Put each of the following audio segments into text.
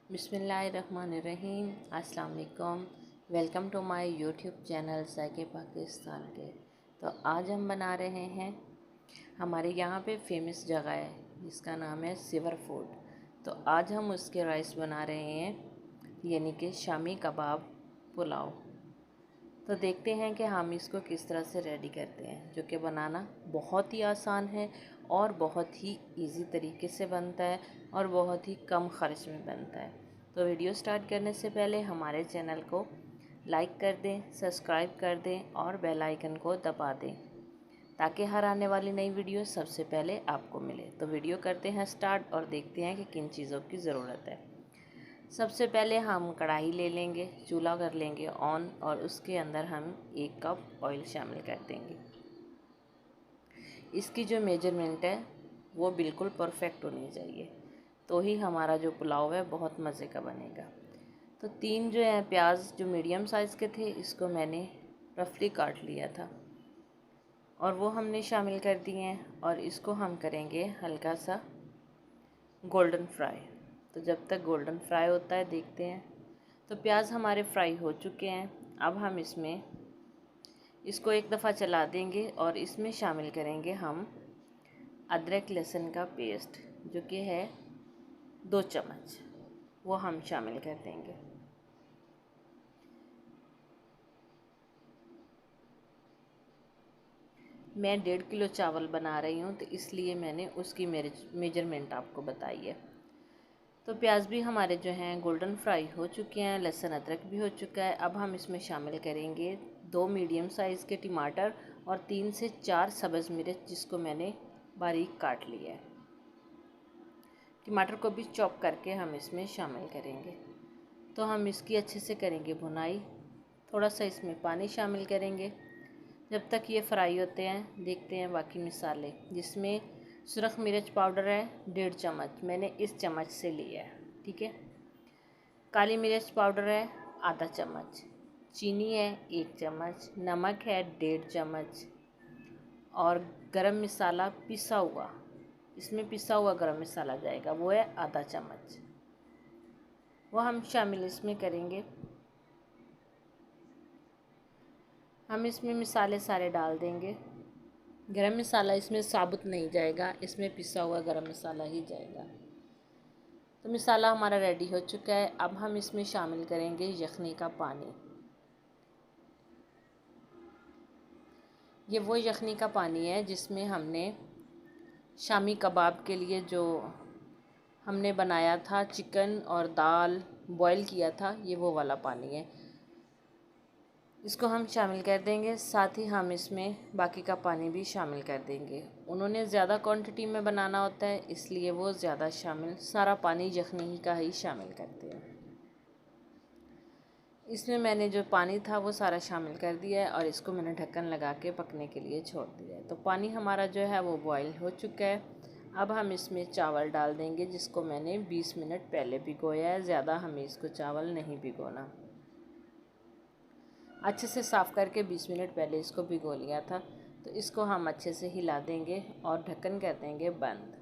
बिस्मिल्लाहिर्रहमानिर्रहीम। अस्सलाम वालेकुम। Welcome to my YouTube channel ज़ायके पाकिस्तान के। तो आज हम बना रहे हैं, हमारे यहाँ पे फेमस जगह है जिसका नाम है सिवर फूड। तो आज हम उसके राइस बना रहे हैं, यानी कि शामी कबाब पुलाव। तो देखते हैं कि हम इसको किस तरह से रेडी करते हैं, जो कि बनाना बहुत ही आसान है और बहुत ही इजी तरीके से बनता है और बहुत ही कम ख़र्च में बनता है। तो वीडियो स्टार्ट करने से पहले हमारे चैनल को लाइक कर दें, सब्सक्राइब कर दें और बेल आइकन को दबा दें ताकि हर आने वाली नई वीडियो सबसे पहले आपको मिले। तो वीडियो करते हैं स्टार्ट और देखते हैं कि किन चीज़ों की ज़रूरत है। सबसे पहले हम कढ़ाई ले लेंगे, चूल्हा कर लेंगे ऑन और उसके अंदर हम 1 कप ऑयल शामिल कर देंगे। इसकी जो मेजरमेंट है वो बिल्कुल परफेक्ट होनी चाहिए, तो ही हमारा जो पुलाव है बहुत मज़े का बनेगा। तो 3 जो है प्याज जो मीडियम साइज़ के थे, इसको मैंने रफली काट लिया था और वो हमने शामिल कर दिए हैं और इसको हम करेंगे हल्का सा गोल्डन फ्राई। तो जब तक गोल्डन फ्राई होता है देखते हैं। तो प्याज हमारे फ्राई हो चुके हैं। अब हम इसको एक दफ़ा चला देंगे और इसमें शामिल करेंगे हम अदरक लहसुन का पेस्ट, जो कि है 2 चम्मच, वो हम शामिल कर देंगे। मैं 1.5 किलो चावल बना रही हूँ, तो इसलिए मैंने उसकी मेजरमेंट आपको बताई है। तो प्याज भी हमारे जो हैं गोल्डन फ्राई हो चुके हैं, लहसुन अदरक भी हो चुका है। अब हम इसमें शामिल करेंगे 2 मीडियम साइज़ के टमाटर और 3 से 4 सब्ज़ मिर्च, जिसको मैंने बारीक काट लिया है। टमाटर को भी चॉप करके हम इसमें शामिल करेंगे। तो हम इसकी अच्छे से करेंगे भुनाई। थोड़ा सा इसमें पानी शामिल करेंगे जब तक ये फ्राई होते हैं। देखते हैं बाकी मसाले, जिसमें सुरख मिर्च पाउडर है 1.5 चम्मच, मैंने इस चम्मच से लिया है, ठीक है। काली मिर्च पाउडर है आधा चम्मच, चीनी है 1 चम्मच, नमक है 1.5 चम्मच और गरम मसाला पिसा हुआ, इसमें पिसा हुआ गरम मसाला जाएगा, वो है आधा चम्मच, वो हम शामिल इसमें करेंगे। हम इसमें मसाले सारे डाल देंगे। गरम मसाला इसमें साबुत नहीं जाएगा, इसमें पिसा हुआ गरम मसाला ही जाएगा। तो मसाला हमारा रेडी हो चुका है। अब हम इसमें शामिल करेंगे यखनी का पानी। ये वो यखनी का पानी है जिसमें हमने शामी कबाब के लिए जो हमने बनाया था, चिकन और दाल बॉईल किया था, ये वो वाला पानी है। इसको हम शामिल कर देंगे। साथ ही हम इसमें बाकी का पानी भी शामिल कर देंगे। उन्होंने ज़्यादा क्वांटिटी में बनाना होता है, इसलिए वो ज़्यादा सारा पानी यखनी का ही शामिल करते हैं। इसमें मैंने जो पानी था वो सारा शामिल कर दिया है और इसको मैंने ढक्कन लगा के पकने के लिए छोड़ दिया है। तो पानी हमारा जो है वो बॉयल हो चुका है। अब हम इसमें चावल डाल देंगे, जिसको मैंने 20 मिनट पहले भिगोया है। ज़्यादा हमें इसको चावल नहीं भिगोना, अच्छे से साफ़ करके 20 मिनट पहले इसको भिगो लिया था। तो इसको हम अच्छे से हिला देंगे और ढक्कन कर देंगे बंद।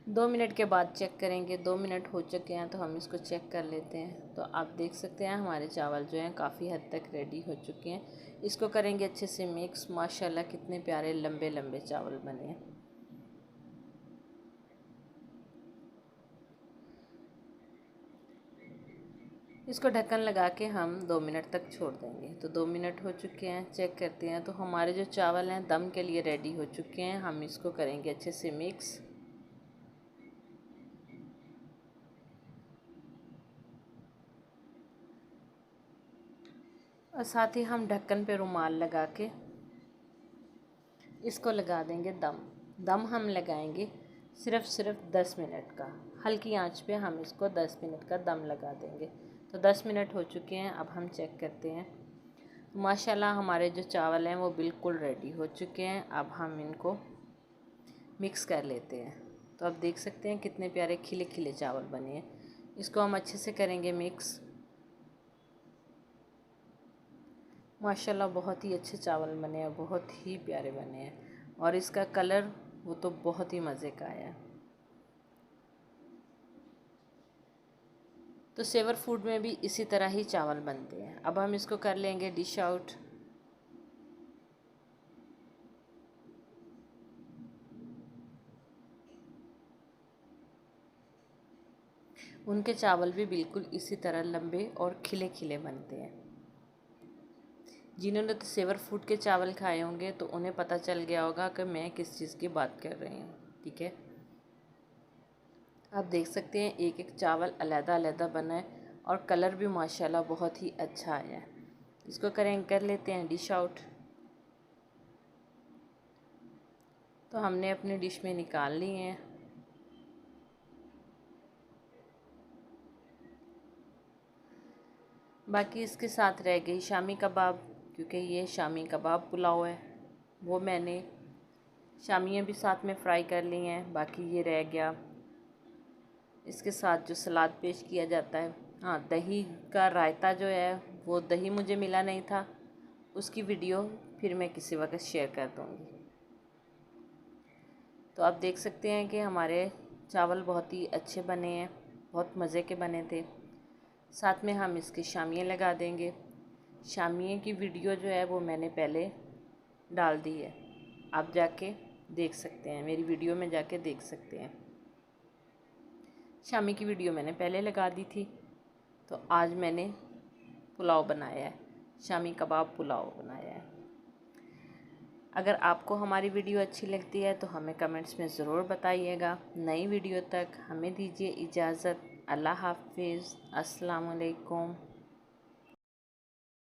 2 मिनट के बाद चेक करेंगे। 2 मिनट हो चुके हैं, तो हम इसको चेक कर लेते हैं। तो आप देख सकते हैं हमारे चावल जो हैं काफ़ी हद तक रेडी हो चुके हैं। इसको करेंगे अच्छे से मिक्स। माशाल्लाह कितने प्यारे लंबे लंबे चावल बने हैं। इसको ढक्कन लगा के हम 2 मिनट तक छोड़ देंगे। तो 2 मिनट हो चुके हैं, चेक करते हैं। तो हमारे जो चावल हैं दम के लिए रेडी हो चुके हैं। हम इसको करेंगे अच्छे से मिक्स। और साथ ही हम ढक्कन पे रुमाल लगा के इसको लगा देंगे दम। दम हम लगाएंगे सिर्फ 10 मिनट का। हल्की आंच पे हम इसको 10 मिनट का दम लगा देंगे। तो 10 मिनट हो चुके हैं। अब हम चेक करते हैं। माशाल्लाह हमारे जो चावल हैं वो बिल्कुल रेडी हो चुके हैं। अब हम इनको मिक्स कर लेते हैं। तो आप देख सकते हैं कितने प्यारे खिले खिले चावल बने हैं। इसको हम अच्छे से करेंगे मिक्स। माशाल्लाह बहुत ही अच्छे चावल बने हैं, बहुत ही प्यारे बने हैं और इसका कलर वो तो बहुत ही मज़े का आया है। तो सेवर फूड में भी इसी तरह ही चावल बनते हैं। अब हम इसको कर लेंगे डिश आउट। उनके चावल भी बिल्कुल इसी तरह लंबे और खिले खिले बनते हैं। जिन्होंने तो सेवर फूड के चावल खाए होंगे तो उन्हें पता चल गया होगा कि मैं किस चीज़ की बात कर रही हूँ। ठीक है, आप देख सकते हैं एक एक चावल अलग अलग बना है और कलर भी माशाल्लाह बहुत ही अच्छा आया है। इसको कर लेते हैं डिश आउट। तो हमने अपनी डिश में निकाल लिए हैं। बाकी इसके साथ रह गई शामी कबाब, क्योंकि ये शामी कबाब पुलाव है। वो मैंने शामियाँ भी साथ में फ्राई कर ली हैं। बाकी ये रह गया इसके साथ जो सलाद पेश किया जाता है। हाँ, दही का रायता जो है वो दही मुझे मिला नहीं था, उसकी वीडियो फिर मैं किसी वक्त शेयर कर दूँगी। तो आप देख सकते हैं कि हमारे चावल बहुत ही अच्छे बने हैं, बहुत मज़े के बने थे। साथ में हम इसके शामियाँ लगा देंगे। शामियाँ की वीडियो जो है वो मैंने पहले डाल दी है, आप जाके देख सकते हैं, मेरी वीडियो में जाके देख सकते हैं। शामी की वीडियो मैंने पहले लगा दी थी। तो आज मैंने पुलाव बनाया है, शामी कबाब पुलाव बनाया है। अगर आपको हमारी वीडियो अच्छी लगती है तो हमें कमेंट्स में ज़रूर बताइएगा। नई वीडियो तक हमें दीजिए इजाज़त। अल्लाह हाफ़िज़। अस्सलाम वालेकुम।